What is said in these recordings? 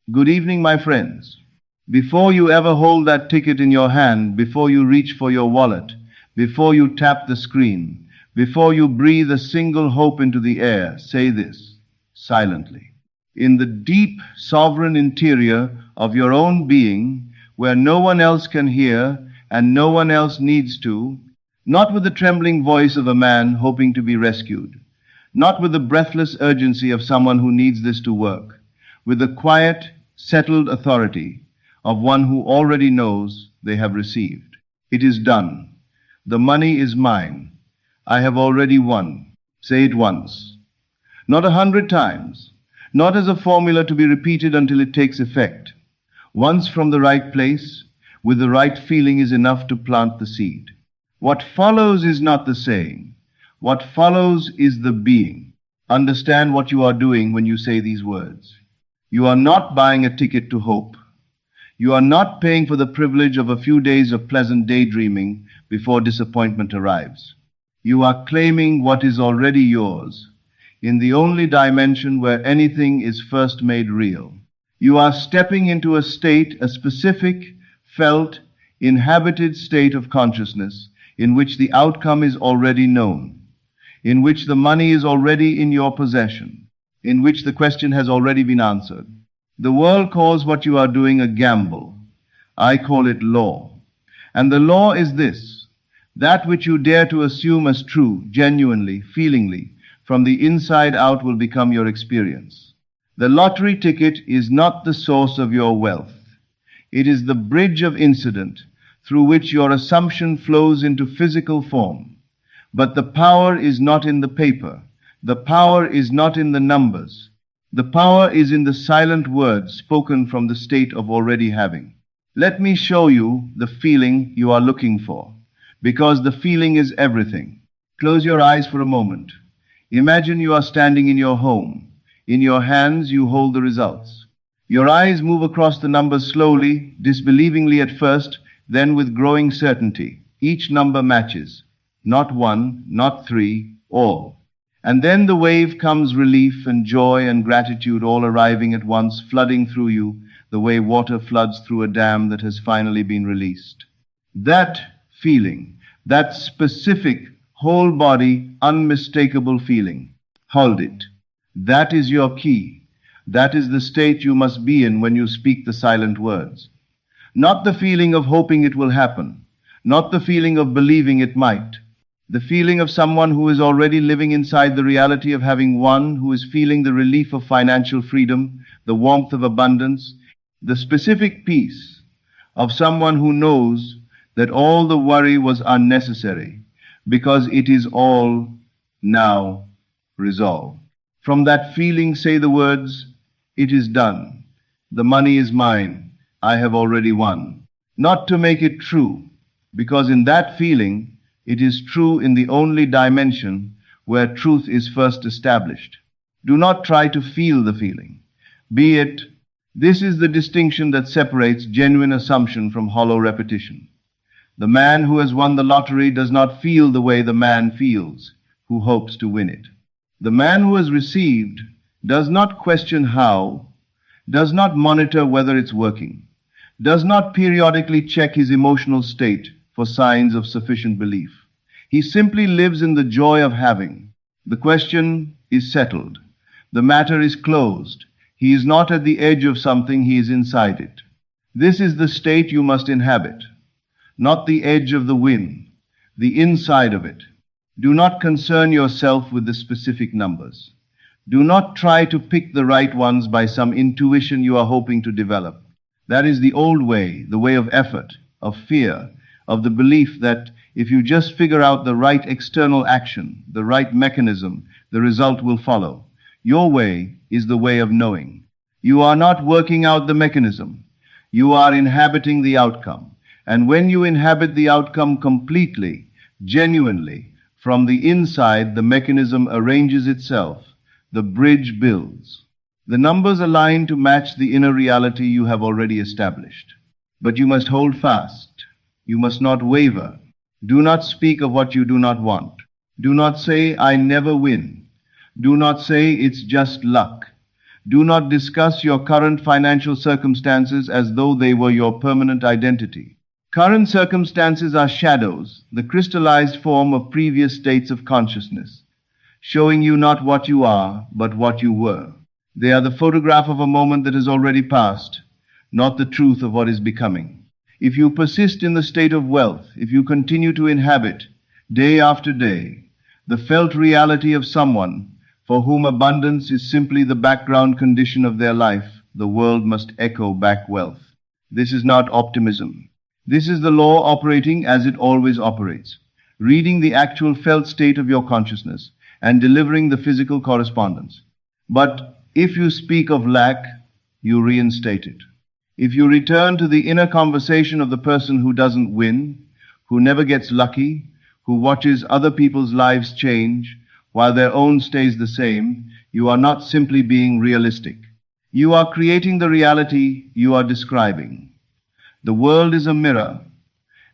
Good evening, my friends. Before you ever hold that ticket in your hand, before you reach for your wallet, before you tap the screen, before you breathe a single hope into the air, say this silently. In the deep, sovereign interior of your own being, where no one else can hear and no one else needs to, not with the trembling voice of a man hoping to be rescued, not with the breathless urgency of someone who needs this to work, with the quiet, settled authority of one who already knows they have received. It is done. The money is mine. I have already won. Say it once. Not 100 times. Not as a formula to be repeated until it takes effect. Once from the right place, with the right feeling is enough to plant the seed. What follows is not the saying. What follows is the being. Understand what you are doing when you say these words. You are not buying a ticket to hope. You are not paying for the privilege of a few days of pleasant daydreaming before disappointment arrives. You are claiming what is already yours in the only dimension where anything is first made real. You are stepping into a state, a specific, felt, inhabited state of consciousness in which the outcome is already known, in which the money is already in your possession, in which the question has already been answered. The world calls what you are doing a gamble. I call it law. And the law is this: that which you dare to assume as true, genuinely, feelingly, from the inside out will become your experience. The lottery ticket is not the source of your wealth. It is the bridge of incident through which your assumption flows into physical form. But the power is not in the paper. The power is not in the numbers. The power is in the silent words spoken from the state of already having. Let me show you the feeling you are looking for, because the feeling is everything. Close your eyes for a moment. Imagine you are standing in your home. In your hands you hold the results. Your eyes move across the numbers slowly, disbelievingly at first, then with growing certainty. Each number matches. Not one, not three, all. And then the wave comes, relief and joy and gratitude all arriving at once, flooding through you, the way water floods through a dam that has finally been released. That feeling, that specific, whole body, unmistakable feeling, hold it. That is your key. That is the state you must be in when you speak the silent words. Not the feeling of hoping it will happen, not the feeling of believing it might. The feeling of someone who is already living inside the reality of having won, who is feeling the relief of financial freedom, the warmth of abundance, the specific peace of someone who knows that all the worry was unnecessary because it is all now resolved. From that feeling, say the words, "It is done. The money is mine. I have already won." Not to make it true, because in that feeling, it is true in the only dimension where truth is first established. Do not try to feel the feeling. Be it. This is the distinction that separates genuine assumption from hollow repetition. The man who has won the lottery does not feel the way the man feels who hopes to win it. The man who has received does not question how, does not monitor whether it's working, does not periodically check his emotional state for signs of sufficient belief. He simply lives in the joy of having. The question is settled. The matter is closed. He is not at the edge of something, he is inside it. This is the state you must inhabit, not the edge of the wind, the inside of it. Do not concern yourself with the specific numbers. Do not try to pick the right ones by some intuition you are hoping to develop. That is the old way, the way of effort, of fear, of the belief that if you just figure out the right external action, the right mechanism, the result will follow. Your way is the way of knowing. You are not working out the mechanism. You are inhabiting the outcome. And when you inhabit the outcome completely, genuinely, from the inside, the mechanism arranges itself. The bridge builds. The numbers align to match the inner reality you have already established. But you must hold fast. You must not waver. Do not speak of what you do not want. Do not say, "I never win." Do not say, "It's just luck." Do not discuss your current financial circumstances as though they were your permanent identity. Current circumstances are shadows, the crystallized form of previous states of consciousness, showing you not what you are, but what you were. They are the photograph of a moment that has already passed, not the truth of what is becoming. If you persist in the state of wealth, if you continue to inhabit, day after day, the felt reality of someone for whom abundance is simply the background condition of their life, the world must echo back wealth. This is not optimism. This is the law operating as it always operates, reading the actual felt state of your consciousness and delivering the physical correspondence. But if you speak of lack, you reinstate it. If you return to the inner conversation of the person who doesn't win, who never gets lucky, who watches other people's lives change while their own stays the same, you are not simply being realistic. You are creating the reality you are describing. The world is a mirror,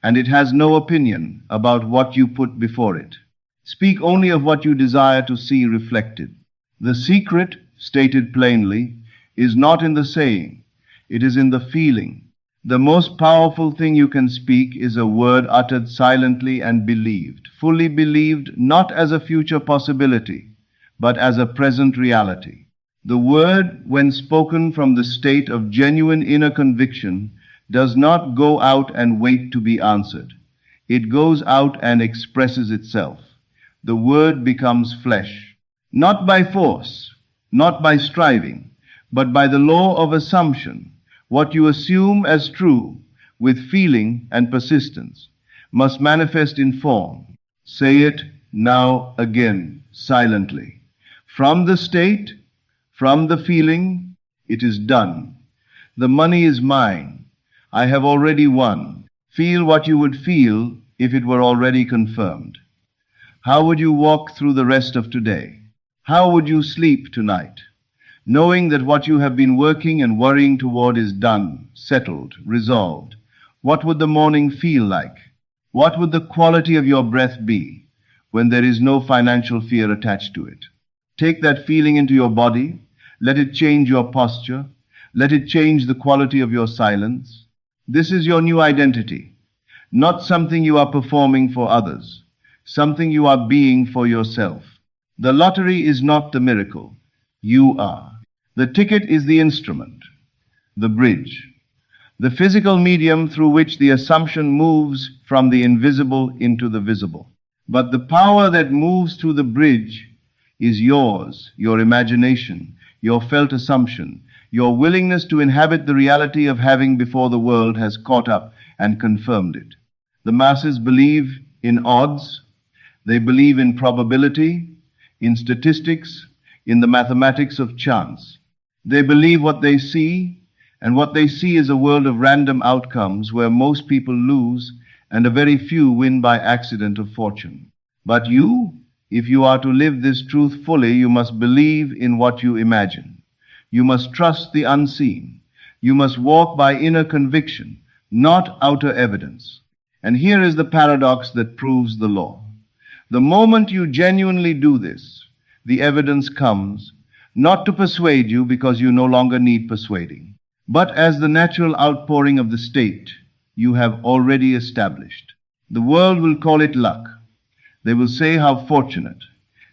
and it has no opinion about what you put before it. Speak only of what you desire to see reflected. The secret, stated plainly, is not in the saying, it is in the feeling. The most powerful thing you can speak is a word uttered silently and believed, fully believed, not as a future possibility, but as a present reality. The word, when spoken from the state of genuine inner conviction, does not go out and wait to be answered. It goes out and expresses itself. The word becomes flesh, not by force, not by striving, but by the law of assumption. What you assume as true, with feeling and persistence, must manifest in form. Say it now again, silently. From the state, from the feeling, it is done. The money is mine. I have already won. Feel what you would feel if it were already confirmed. How would you walk through the rest of today? How would you sleep tonight? Knowing that what you have been working and worrying toward is done, settled, resolved. What would the morning feel like? What would the quality of your breath be when there is no financial fear attached to it? Take that feeling into your body. Let it change your posture. Let it change the quality of your silence. This is your new identity, not something you are performing for others, something you are being for yourself. The lottery is not the miracle. You are. The ticket is the instrument, the bridge, the physical medium through which the assumption moves from the invisible into the visible. But the power that moves through the bridge is yours, your imagination, your felt assumption, your willingness to inhabit the reality of having before the world has caught up and confirmed it. The masses believe in odds, they believe in probability, in statistics, in the mathematics of chance. They believe what they see, and what they see is a world of random outcomes where most people lose and a very few win by accident of fortune. But you, if you are to live this truth fully, you must believe in what you imagine. You must trust the unseen. You must walk by inner conviction, not outer evidence. And here is the paradox that proves the law. The moment you genuinely do this, the evidence comes, not to persuade you because you no longer need persuading, but as the natural outpouring of the state you have already established. The world will call it luck. They will say how fortunate.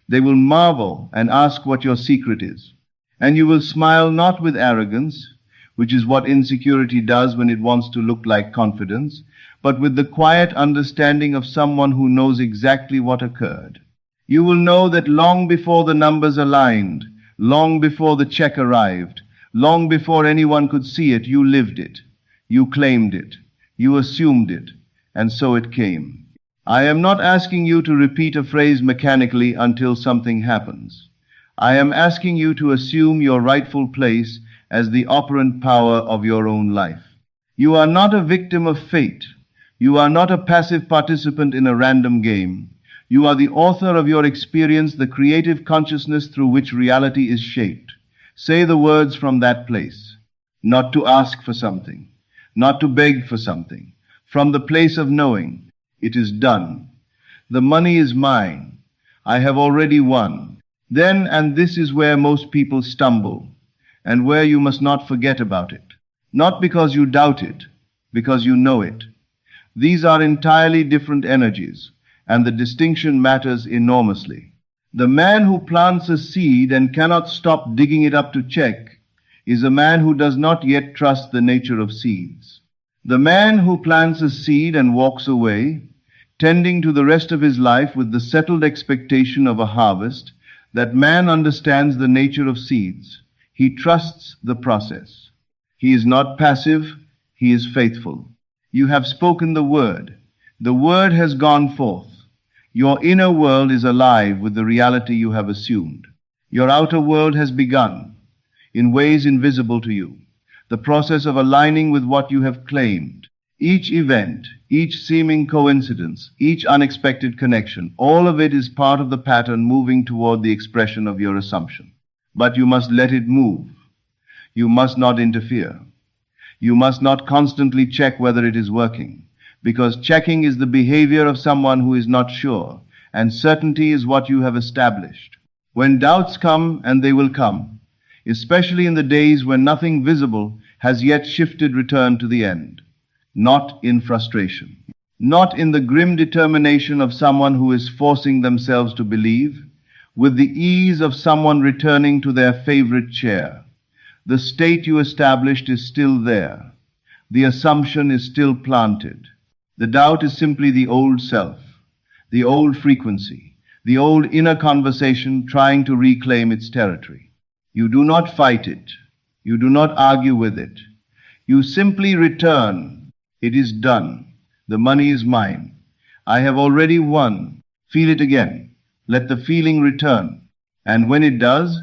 They will marvel and ask what your secret is. And you will smile not with arrogance, which is what insecurity does when it wants to look like confidence, but with the quiet understanding of someone who knows exactly what occurred. You will know that long before the numbers aligned, long before the check arrived, long before anyone could see it, you lived it, you claimed it, you assumed it, and so it came. I am not asking you to repeat a phrase mechanically until something happens. I am asking you to assume your rightful place as the operant power of your own life. You are not a victim of fate. You are not a passive participant in a random game. You are the author of your experience, the creative consciousness through which reality is shaped. Say the words from that place, not to ask for something, not to beg for something. From the place of knowing, it is done. The money is mine. I have already won. Then, and this is where most people stumble, and where you must not forget about it. Not because you doubt it, because you know it. These are entirely different energies, and the distinction matters enormously. The man who plants a seed and cannot stop digging it up to check is a man who does not yet trust the nature of seeds. The man who plants a seed and walks away, tending to the rest of his life with the settled expectation of a harvest, that man understands the nature of seeds. He trusts the process. He is not passive, he is faithful. You have spoken the word. The word has gone forth. Your inner world is alive with the reality you have assumed. Your outer world has begun, in ways invisible to you, the process of aligning with what you have claimed. Each event, each seeming coincidence, each unexpected connection, all of it is part of the pattern moving toward the expression of your assumption. But you must let it move. You must not interfere. You must not constantly check whether it is working, because checking is the behavior of someone who is not sure, and certainty is what you have established. When doubts come, and they will come, especially in the days when nothing visible has yet shifted, return to the end. Not in frustration, not in the grim determination of someone who is forcing themselves to believe, with the ease of someone returning to their favorite chair. The state you established is still there. The assumption is still planted. The doubt is simply the old self, the old frequency, the old inner conversation trying to reclaim its territory. You do not fight it. You do not argue with it. You simply return. It is done. The money is mine. I have already won. Feel it again. Let the feeling return. And when it does,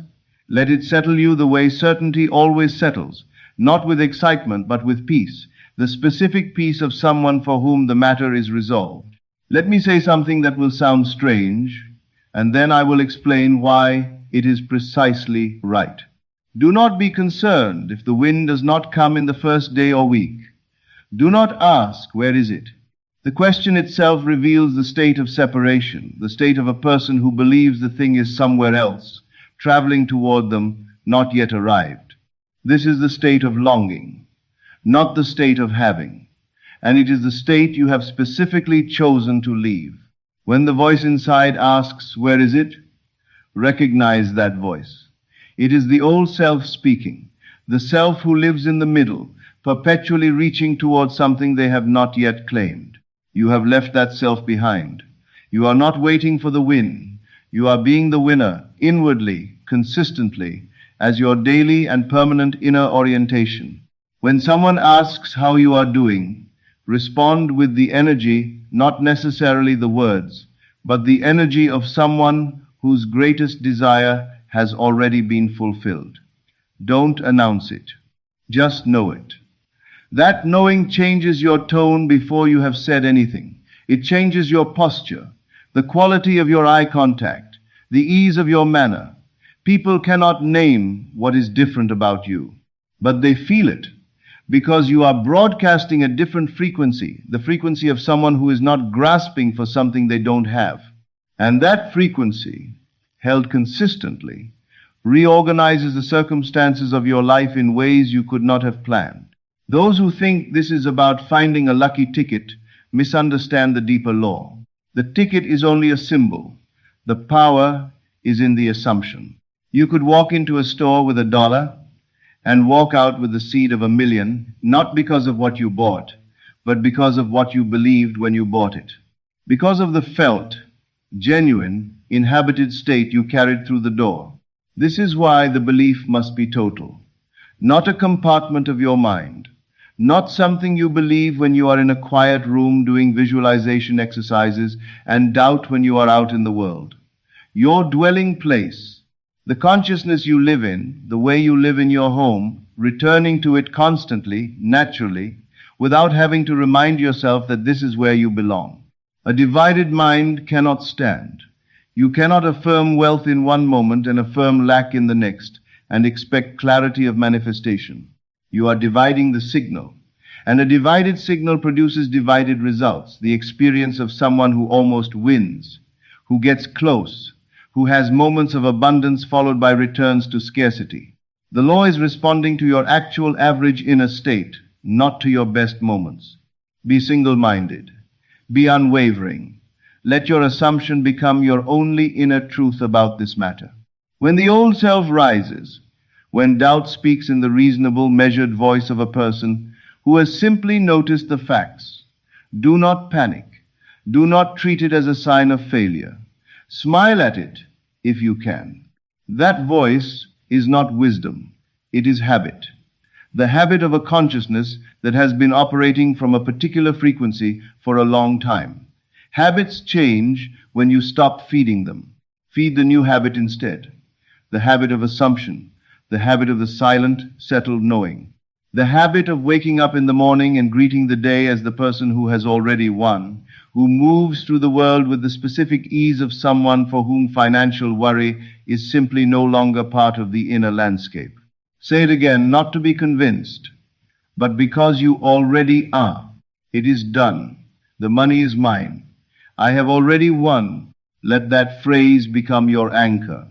let it settle you the way certainty always settles, not with excitement, but with peace, the specific peace of someone for whom the matter is resolved. Let me say something that will sound strange, and then I will explain why it is precisely right. Do not be concerned if the wind does not come in the first day or week. Do not ask, where is it? The question itself reveals the state of separation, the state of a person who believes the thing is somewhere else, traveling toward them, not yet arrived. This is the state of longing, not the state of having. And it is the state you have specifically chosen to leave. When the voice inside asks, where is it? Recognize that voice. It is the old self speaking, the self who lives in the middle, perpetually reaching towards something they have not yet claimed. You have left that self behind. You are not waiting for the win. You are being the winner, inwardly, consistently, as your daily and permanent inner orientation. When someone asks how you are doing, respond with the energy, not necessarily the words, but the energy of someone whose greatest desire has already been fulfilled. Don't announce it. Just know it. That knowing changes your tone before you have said anything. It changes your posture, the quality of your eye contact, the ease of your manner. People cannot name what is different about you, but they feel it, because you are broadcasting a different frequency, the frequency of someone who is not grasping for something they don't have. And that frequency, held consistently, reorganizes the circumstances of your life in ways you could not have planned. Those who think this is about finding a lucky ticket misunderstand the deeper law. The ticket is only a symbol. The power is in the assumption. You could walk into a store with $1 and walk out with the seed of $1 million, not because of what you bought, but because of what you believed when you bought it. Because of the felt, genuine, inhabited state you carried through the door. This is why the belief must be total, not a compartment of your mind. Not something you believe when you are in a quiet room doing visualization exercises and doubt when you are out in the world. Your dwelling place, the consciousness you live in, the way you live in your home, returning to it constantly, naturally, without having to remind yourself that this is where you belong. A divided mind cannot stand. You cannot affirm wealth in one moment and affirm lack in the next and expect clarity of manifestation. You are dividing the signal. And a divided signal produces divided results. The experience of someone who almost wins, who gets close, who has moments of abundance followed by returns to scarcity. The law is responding to your actual average inner state, not to your best moments. Be single-minded. Be unwavering. Let your assumption become your only inner truth about this matter. When the old self rises, when doubt speaks in the reasonable, measured voice of a person who has simply noticed the facts, do not panic. Do not treat it as a sign of failure. Smile at it if you can. That voice is not wisdom. It is habit. The habit of a consciousness that has been operating from a particular frequency for a long time. Habits change when you stop feeding them. Feed the new habit instead. The habit of assumption. The habit of the silent, settled knowing. The habit of waking up in the morning and greeting the day as the person who has already won, who moves through the world with the specific ease of someone for whom financial worry is simply no longer part of the inner landscape. Say it again, not to be convinced, but because you already are. It is done. The money is mine. I have already won. Let that phrase become your anchor.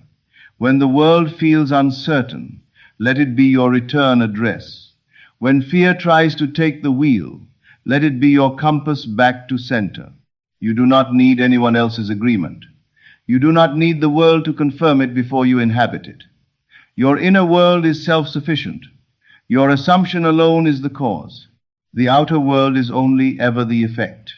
When the world feels uncertain, let it be your return address. When fear tries to take the wheel, let it be your compass back to center. You do not need anyone else's agreement. You do not need the world to confirm it before you inhabit it. Your inner world is self-sufficient. Your assumption alone is the cause. The outer world is only ever the effect.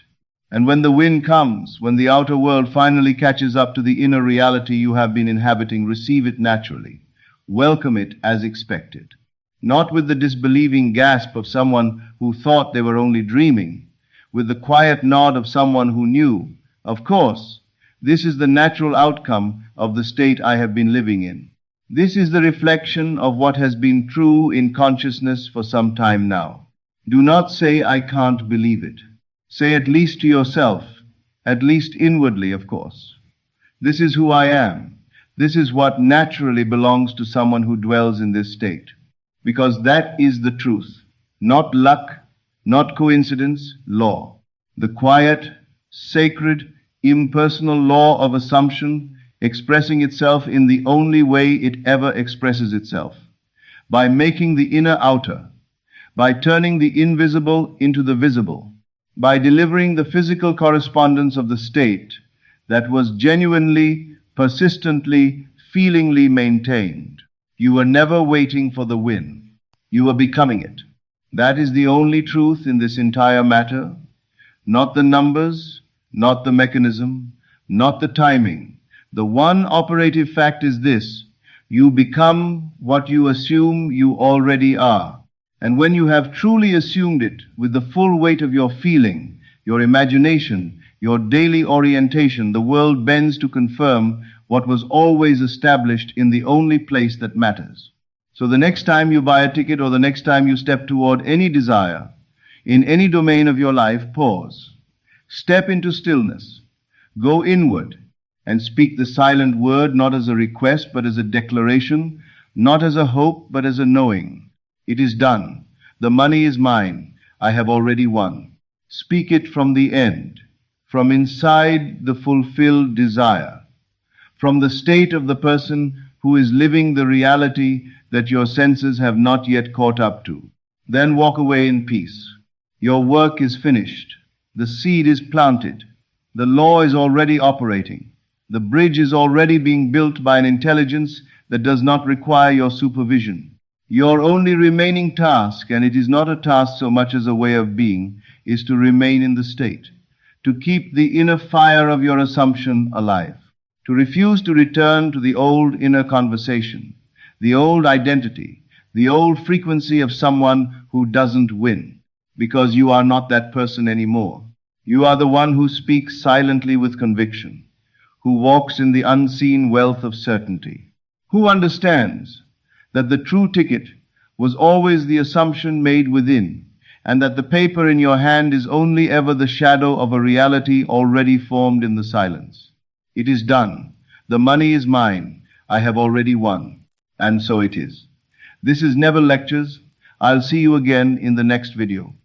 And when the wind comes, when the outer world finally catches up to the inner reality you have been inhabiting, receive it naturally. Welcome it as expected. Not with the disbelieving gasp of someone who thought they were only dreaming, with the quiet nod of someone who knew, of course, this is the natural outcome of the state I have been living in. This is the reflection of what has been true in consciousness for some time now. Do not say, I can't believe it. Say at least to yourself, at least inwardly, of course. This is who I am. This is what naturally belongs to someone who dwells in this state. Because that is the truth. Not luck, not coincidence, law. The quiet, sacred, impersonal law of assumption expressing itself in the only way it ever expresses itself. By making the inner outer. By turning the invisible into the visible. By delivering the physical correspondence of the state that was genuinely, persistently, feelingly maintained. You were never waiting for the win. You were becoming it. That is the only truth in this entire matter. Not the numbers, not the mechanism, not the timing. The one operative fact is this: you become what you assume you already are. And when you have truly assumed it with the full weight of your feeling, your imagination, your daily orientation, the world bends to confirm what was always established in the only place that matters. So the next time you buy a ticket or the next time you step toward any desire, in any domain of your life, pause. Step into stillness. Go inward and speak the silent word not as a request but as a declaration, not as a hope but as a knowing. It is done. The money is mine. I have already won. Speak it from the end, from inside the fulfilled desire, from the state of the person who is living the reality that your senses have not yet caught up to. Then walk away in peace. Your work is finished. The seed is planted. The law is already operating. The bridge is already being built by an intelligence that does not require your supervision. Your only remaining task, and it is not a task so much as a way of being, is to remain in the state, to keep the inner fire of your assumption alive, to refuse to return to the old inner conversation, the old identity, the old frequency of someone who doesn't win, because you are not that person anymore. You are the one who speaks silently with conviction, who walks in the unseen wealth of certainty, who understands that the true ticket was always the assumption made within, and that the paper in your hand is only ever the shadow of a reality already formed in the silence. It is done. The money is mine. I have already won. And so it is. This is Neville Lectures. I'll see you again in the next video.